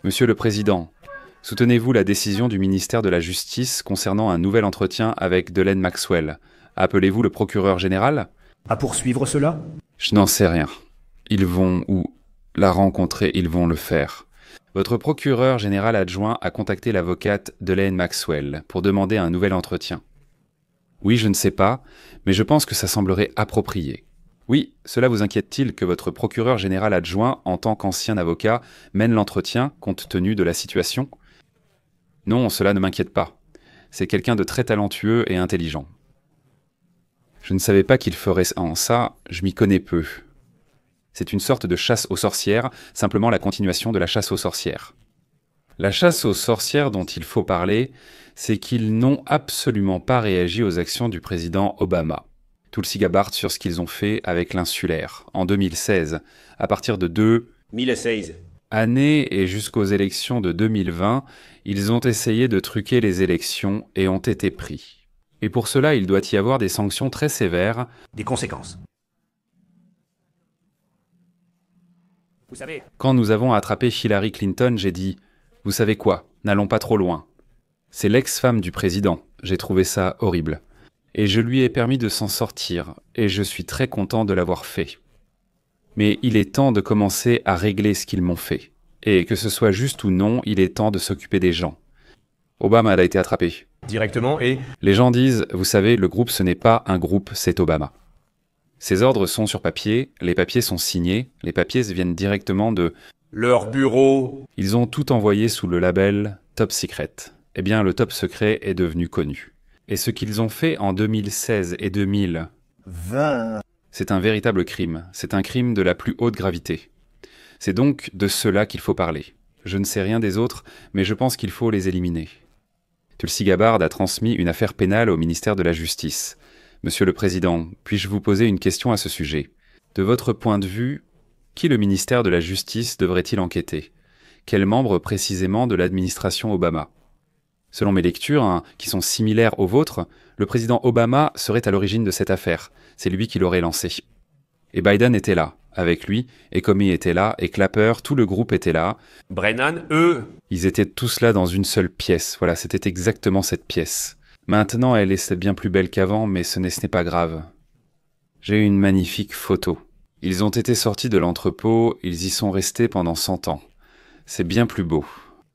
Monsieur le Président, soutenez-vous la décision du ministère de la Justice concernant un nouvel entretien avec Ghislaine Maxwell? Appelez-vous le procureur général? À poursuivre cela? Je n'en sais rien. Ils vont ou la rencontrer, ils vont le faire. Votre procureur général adjoint a contacté l'avocate Ghislaine Maxwell pour demander un nouvel entretien. Oui, je ne sais pas, mais je pense que ça semblerait approprié. Oui, cela vous inquiète-t-il que votre procureur général adjoint, en tant qu'ancien avocat, mène l'entretien compte tenu de la situation? Non, cela ne m'inquiète pas. C'est quelqu'un de très talentueux et intelligent. Je ne savais pas qu'il ferait en ça, je m'y connais peu. C'est une sorte de chasse aux sorcières, simplement la continuation de la chasse aux sorcières. La chasse aux sorcières dont il faut parler, c'est qu'ils n'ont absolument pas réagi aux actions du président Obama. Tulsi Gabbard sur ce qu'ils ont fait avec l'insulaire, en 2016, à partir de 2016 années et jusqu'aux élections de 2020, ils ont essayé de truquer les élections et ont été pris. Et pour cela, il doit y avoir des sanctions très sévères. Des conséquences. Vous savez... Quand nous avons attrapé Hillary Clinton, j'ai dit « Vous savez quoi, n'allons pas trop loin. » C'est l'ex-femme du président, j'ai trouvé ça horrible. Et je lui ai permis de s'en sortir, et je suis très content de l'avoir fait. Mais il est temps de commencer à régler ce qu'ils m'ont fait. Et que ce soit juste ou non, il est temps de s'occuper des gens. Obama a été attrapé. Directement et... Les gens disent, vous savez, le groupe ce n'est pas un groupe, c'est Obama. Ces ordres sont sur papier, les papiers sont signés, les papiers viennent directement de... leur bureau. Ils ont tout envoyé sous le label Top Secret. Eh bien, le top secret est devenu connu. Et ce qu'ils ont fait en 2016 et 2020, c'est un véritable crime. C'est un crime de la plus haute gravité. C'est donc de cela qu'il faut parler. Je ne sais rien des autres, mais je pense qu'il faut les éliminer. Tulsi Gabbard a transmis une affaire pénale au ministère de la Justice. Monsieur le Président, puis-je vous poser une question à ce sujet? De votre point de vue, qui le ministère de la Justice devrait-il enquêter? Quel membre précisément de l'administration Obama? Selon mes lectures, qui sont similaires aux vôtres, le président Obama serait à l'origine de cette affaire. C'est lui qui l'aurait lancée. Et Biden était là, avec lui, et Comey était là, et Clapper, tout le groupe était là. Brennan, eux. Ils étaient tous là dans une seule pièce. Voilà, c'était exactement cette pièce. Maintenant, elle est bien plus belle qu'avant, mais ce n'est pas grave. J'ai une magnifique photo. Ils ont été sortis de l'entrepôt, ils y sont restés pendant 100 ans. C'est bien plus beau.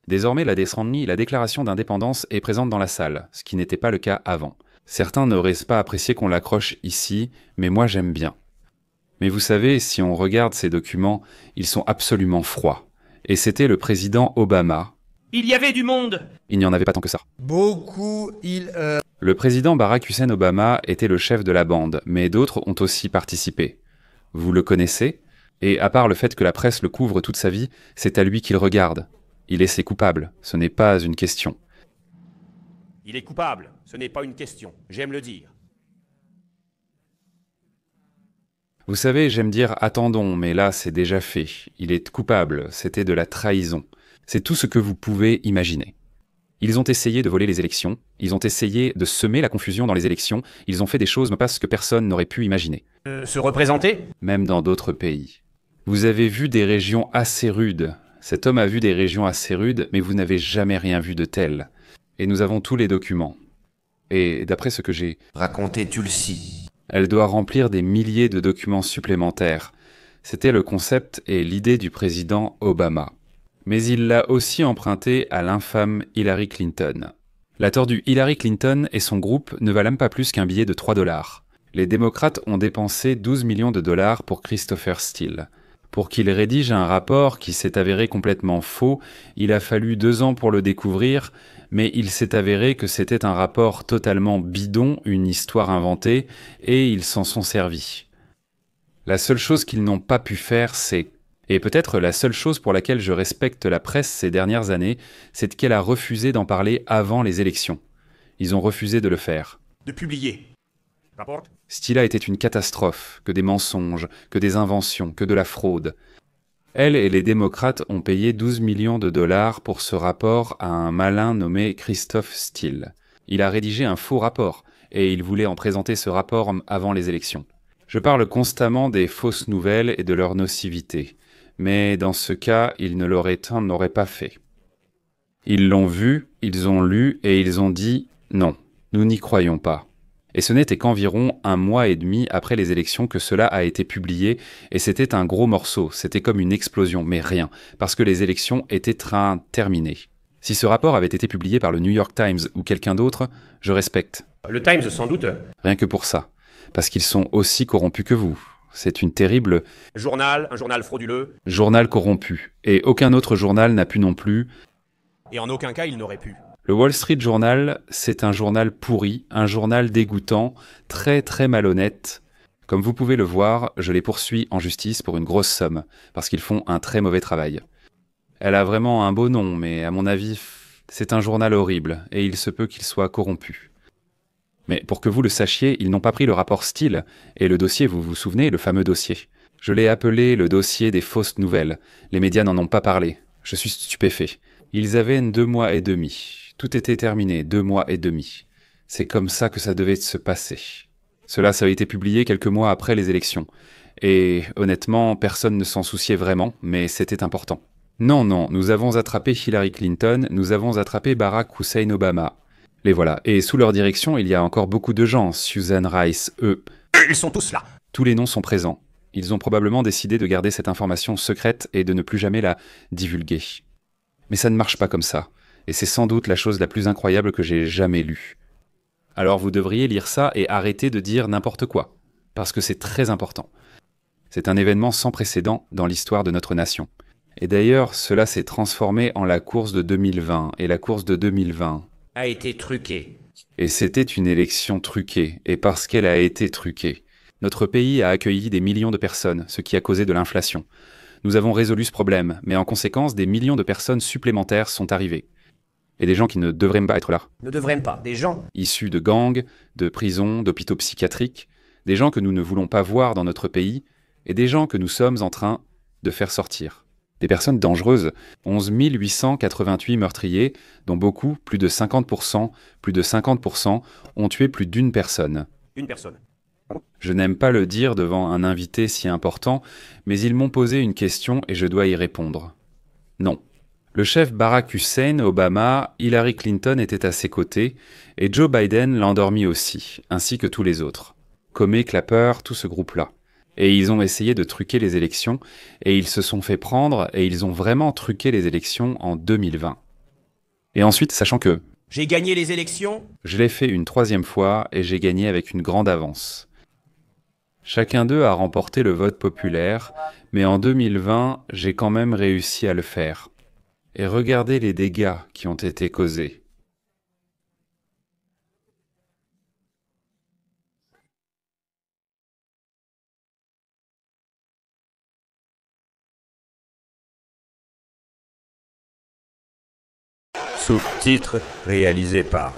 Désormais, la déclaration d'indépendance est présente dans la salle, ce qui n'était pas le cas avant. Certains n'auraient pas apprécié qu'on l'accroche ici, mais moi j'aime bien. Mais vous savez, si on regarde ces documents, ils sont absolument froids. Et c'était le président Obama. Il y avait du monde. Il n'y en avait pas tant que ça. Le président Barack Hussein Obama était le chef de la bande, mais d'autres ont aussi participé. Vous le connaissez? Et à part le fait que la presse le couvre toute sa vie, c'est à lui qu'il regarde. Il est ses coupables, ce n'est pas une question. Il est coupable, ce n'est pas une question, j'aime le dire. Vous savez, j'aime dire attendons, mais là c'est déjà fait. Il est coupable, c'était de la trahison. C'est tout ce que vous pouvez imaginer. Ils ont essayé de voler les élections, ils ont essayé de semer la confusion dans les élections, ils ont fait des choses parce que personne n'aurait pu imaginer. Se représenter? Même dans d'autres pays. Vous avez vu des régions assez rudes. Cet homme a vu des régions assez rudes, mais vous n'avez jamais rien vu de tel. Et nous avons tous les documents. Et d'après ce que j'ai raconté Tulsi, elle doit remplir des milliers de documents supplémentaires. C'était le concept et l'idée du président Obama. Mais il l'a aussi emprunté à l'infâme Hillary Clinton. La tordue Hillary Clinton et son groupe ne valent même pas plus qu'un billet de 3 $. Les démocrates ont dépensé 12 millions de dollars pour Christopher Steele. Pour qu'il rédige un rapport qui s'est avéré complètement faux, il a fallu 2 ans pour le découvrir, mais il s'est avéré que c'était un rapport totalement bidon, une histoire inventée, et ils s'en sont servis. La seule chose qu'ils n'ont pas pu faire, c'est... Et peut-être la seule chose pour laquelle je respecte la presse ces dernières années, c'est qu'elle a refusé d'en parler avant les élections. Ils ont refusé de le faire. De publier. Steele était une catastrophe, que des mensonges, que des inventions, que de la fraude. Elle et les démocrates ont payé 12 millions de dollars pour ce rapport à un malin nommé Christophe Steele. Il a rédigé un faux rapport, et il voulait en présenter ce rapport avant les élections. Je parle constamment des fausses nouvelles et de leur nocivité. Mais dans ce cas, ils ne n'auraient pas fait. Ils l'ont vu, ils ont lu et ils ont dit « Non, nous n'y croyons pas ». Et ce n'était qu'environ 1 mois et demi après les élections que cela a été publié, et c'était un gros morceau, c'était comme une explosion, mais rien, parce que les élections étaient terminées. Si ce rapport avait été publié par le New York Times ou quelqu'un d'autre, je respecte. Le Times, sans doute. Rien que pour ça, parce qu'ils sont aussi corrompus que vous. C'est une terrible... Un journal frauduleux. Journal corrompu, et aucun autre journal n'a pu non plus... Et en aucun cas, il n'aurait pu. Le Wall Street Journal, c'est un journal pourri, un journal dégoûtant, très très malhonnête. Comme vous pouvez le voir, je les poursuis en justice pour une grosse somme, parce qu'ils font un très mauvais travail. Elle a vraiment un beau nom, mais à mon avis, c'est un journal horrible, et il se peut qu'il soit corrompu. Mais pour que vous le sachiez, ils n'ont pas pris le rapport Steele, et le dossier, vous vous souvenez, le fameux dossier. Je l'ai appelé le dossier des fausses nouvelles. Les médias n'en ont pas parlé. Je suis stupéfait. Ils avaient 2 mois et demi. Tout était terminé, 2 mois et demi. C'est comme ça que ça devait se passer. Cela, ça a été publié quelques mois après les élections. Et honnêtement, personne ne s'en souciait vraiment, mais c'était important. Non, nous avons attrapé Hillary Clinton, nous avons attrapé Barack Hussein Obama. Les voilà. Et sous leur direction, il y a encore beaucoup de gens. Susan Rice, eux. Ils sont tous là. Tous les noms sont présents. Ils ont probablement décidé de garder cette information secrète et de ne plus jamais la divulguer. Mais ça ne marche pas comme ça. Et c'est sans doute la chose la plus incroyable que j'ai jamais lue. Alors vous devriez lire ça et arrêter de dire n'importe quoi. Parce que c'est très important. C'est un événement sans précédent dans l'histoire de notre nation. Et d'ailleurs, cela s'est transformé en la course de 2020. Et la course de 2020... a été truqué. Et c'était une élection truquée. Et parce qu'elle a été truquée, notre pays a accueilli des millions de personnes, ce qui a causé de l'inflation. Nous avons résolu ce problème, mais en conséquence, des millions de personnes supplémentaires sont arrivées. Et des gens qui ne devraient pas être là. Ne devraient pas. Des gens. Issus de gangs, de prisons, d'hôpitaux psychiatriques, des gens que nous ne voulons pas voir dans notre pays, et des gens que nous sommes en train de faire sortir. Des personnes dangereuses. 11 888 meurtriers, dont beaucoup, plus de 50%, ont tué plus d'une personne. Une personne. Je n'aime pas le dire devant un invité si important, mais ils m'ont posé une question et je dois y répondre. Non. Le chef Barack Hussein Obama, Hillary Clinton était à ses côtés, et Joe Biden l'a endormi aussi, ainsi que tous les autres. Comey, Clapper, tout ce groupe-là. Et ils ont essayé de truquer les élections, et ils se sont fait prendre, et ils ont vraiment truqué les élections en 2020. Et ensuite, sachant que... J'ai gagné les élections. Je l'ai fait une 3e fois, et j'ai gagné avec une grande avance. Chacun d'eux a remporté le vote populaire, mais en 2020, j'ai quand même réussi à le faire. Et regardez les dégâts qui ont été causés. Sous-titres réalisés par